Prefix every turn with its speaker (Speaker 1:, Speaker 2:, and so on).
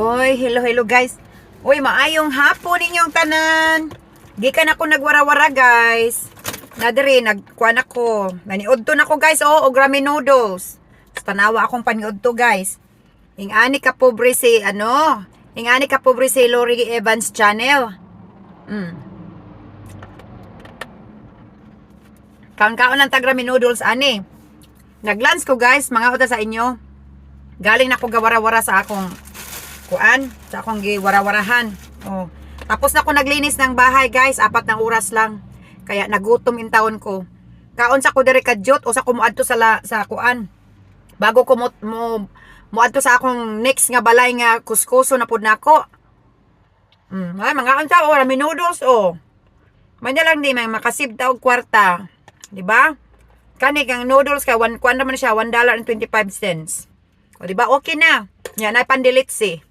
Speaker 1: Oy, hello guys. Oy, maayong hapon ninyong tanan. Gikan ako nagwara-wara guys. Nadiri nagkuan ako. Naniudto nako guys, og ramen noodles. Tanawa akong paniudto guys. Ingani ka pobre si Ingani ka pobre si Lori Evans channel. Kaon-kaon ng tag ramen noodles ani. Naglunch ko guys, mga uta sa inyo. Galing na ko gawara-wara sa akong sa akong giwara-warahan. Oh. Tapos na ko naglinis ng bahay guys, 4 na oras lang. Kaya nagutom in taon ko. Kaon sa ko dire kadyot o sa ko muadto sa kuan. Bago ko muadto sa akong next nga balay nga kuskuso na pud nako. Ay mga unsa o ramen noodles o. May na lang di may makasibta og kwarta, di ba? Kani kang noodles ka kuan naman siya $1.25. O di ba okay na. Yan ay pandilitsi.